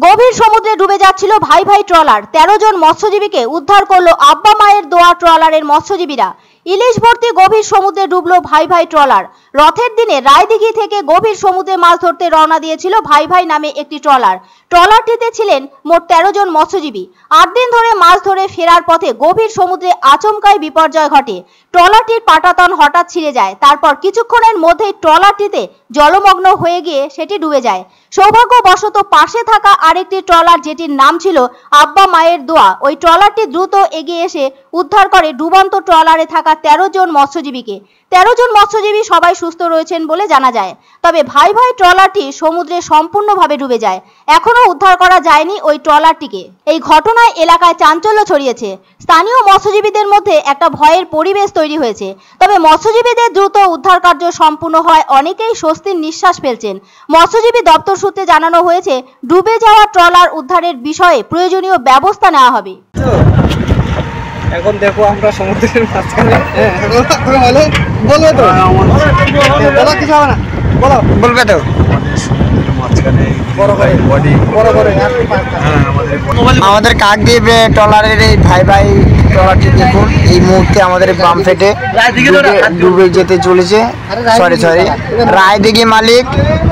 গভীর সমুদ্রে ডুবে যাচ্ছিল ভাই ভাই ট্রলার। 13 জন মৎস্যজীবীকে উদ্ধার করলো আব্বা মায়ের দোয়া ট্রলারের মৎস্যজীবীরা। ইলিশ ভর্তি গভীর সমুদ্রে ডুবলো ভাই ভাই ট্রলার। রথের দিনে রায়দিঘি থেকে গভীর সমুদ্রে মাছ ধরতে রওনা দিয়েছিল ভাই ভাই নামে একটি ট্রলার। ট্রলারটিতে ছিলেন মোট 13 জন মৎস্যজীবী। 8 দিন ধরে মাছ ধরে ফেরার পথে গভীর সমুদ্রে আচমকাই বিপর্যয় ঘটে। ট্রলারটির পাটাতন হঠাৎ ছিঁড়ে যায়। তারপর কিছুক্ষণের মধ্যেই ট্রলারটিতে জলমগ্ন হয়ে গিয়ে সেটি ডুবে যায়। সৌভাগ্যবশত পাশে থাকা আরেকটি ট্রলার, যেটির নাম ছিল আব্বা মায়ের দোয়া, ওই ট্রলারটি দ্রুত এগিয়ে এসে উদ্ধার করে ডুবন্ত ট্রলারে থাকা 13 জন মৎস্যজীবীকে। 13 জন মৎস্যজীবী সবাই সুস্থ রয়েছেন বলে জানা যায়। তবে ভাই ভাই ট্রলারটি সমুদ্রে সম্পূর্ণভাবে ডুবে যায়। এখনো উদ্ধার করা যায়নি ওই ট্রলারটিকে। এই ঘটনায় এলাকায় চাঞ্চল্য ছড়িয়েছে। স্থানীয় মৎস্যজীবীদের মধ্যে একটা ভয়ের পরিবেশ তৈরি হয়েছে। তবে মৎস্যজীবীদের দ্রুত উদ্ধার কার্য সম্পূর্ণ হয় অনেকেই স্বস্তির নিঃশ্বাস ফেলছেন। মৎস্যজীবী দপ্তর সূত্রে জানানো হয়েছে, ডুবে যাওয়া ট্রলার উদ্ধারের বিষয়ে প্রয়োজনীয় ব্যবস্থা নেওয়া হবে। এখন দেখো আমরা সমুদ্রের মাঝখানে, বলবে তো বলো, কিছু হবে না, বলো, বলবে তো আমাদের কাকদ্বীপ ট্রলারের এই ভাই ভাই ট্রলারটি দেখুন, এই মুহূর্তে আমাদের বাম ফেটে ডুবে যেতে চলেছে। সরি রায়দিঘি মালিক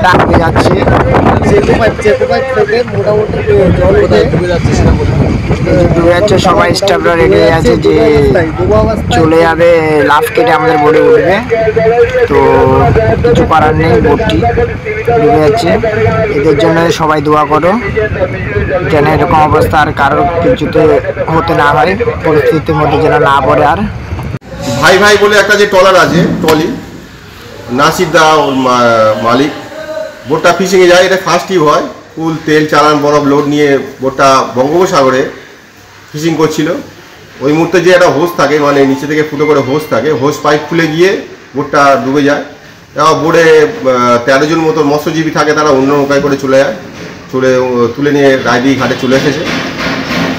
ডাকে যাচ্ছে। ডুবে যাচ্ছে, সবাই স্টাফরা রেডি আছে যে চলে যাবে, লাফ কেটে আমাদের বোটে উঠবে। তো কিছু করার নেই, বোটটি ডুবে যাচ্ছে। এদের জন্য সবাই দোয়া করো যেন এরকম অবস্থা আর কারোর কিছুতে হতে না হয়, পরিস্থিতির মধ্যে যেন না পড়ে। আর ভাই ভাই বলে একটা যে ট্রলার আছে, ট্রলি, নাসির দা ওর মালিক, বোটটা ফিশিংয়ে যায়। এটা ফার্স্ট ট্রিপ হয়। ফুল তেল চালান বরফ লোড নিয়ে বোটটা বঙ্গোপসাগরে ফিশিং করছিল। ওই মুহূর্তে যে একটা হোস থাকে, মানে নিচে থেকে ফুটো করে হোস থাকে, হোস পাইপ খুলে গিয়ে বোটটা ডুবে যায়। এবং বোটে 13 জন মতো মৎস্যজীবী থাকে, তারা অন্য নৌকায় করে চলে যায়। তুলে নিয়ে রায়দিঘি ঘাটে চলে এসেছে।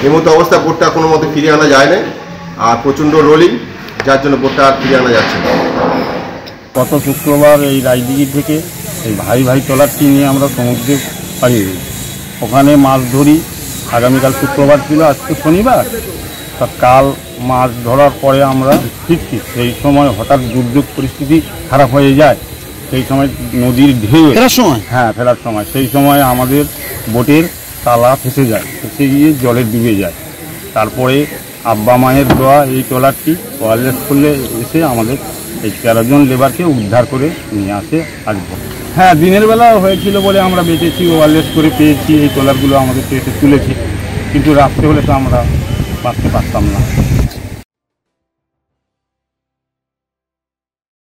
এই মতো অবস্থা বোটটা কোনো মতে ফিরিয়ে আনা যায় না, আর প্রচণ্ড রোলিং, যার জন্য বোটটা আর ফিরিয়ে আনা যাচ্ছে না। গত শুক্রবার এই রায়দিঘি থেকে এই ভাই ভাই ট্রলারটি নিয়ে আমরা সমুদ্রে পাড়ি দিই, ওখানে মাছ ধরি। আগামীকাল শুক্রবার ছিল, আজকে শনিবার। তা কাল মাছ ধরার পরে আমরা ফিরছি, সেই সময় হঠাৎ দুর্যোগ পরিস্থিতি খারাপ হয়ে যায়। সেই সময় নদীর ঢেউ ফেরার সময় সেই সময় আমাদের বোটের তালা ফেসে যায়, ফেসে গিয়ে জলে ডুবে যায়। তারপরে আব্বা মায়ের দোয়া এই ট্রলারটি ওয়ারলেস করলে এসে আমাদের এই 13 জন লেবারকে উদ্ধার করে নিয়ে আসে আসবো। হ্যাঁ, দিনের বেলা হয়েছিল বলে আমরা বেঁচেছি, ওয়ারলেস করে পেয়েছি, এই ট্রলারগুলো আমাদের পেটে তুলেছি। কিন্তু রাত্রে হলে তো আমরা বাঁচতে পারতাম না।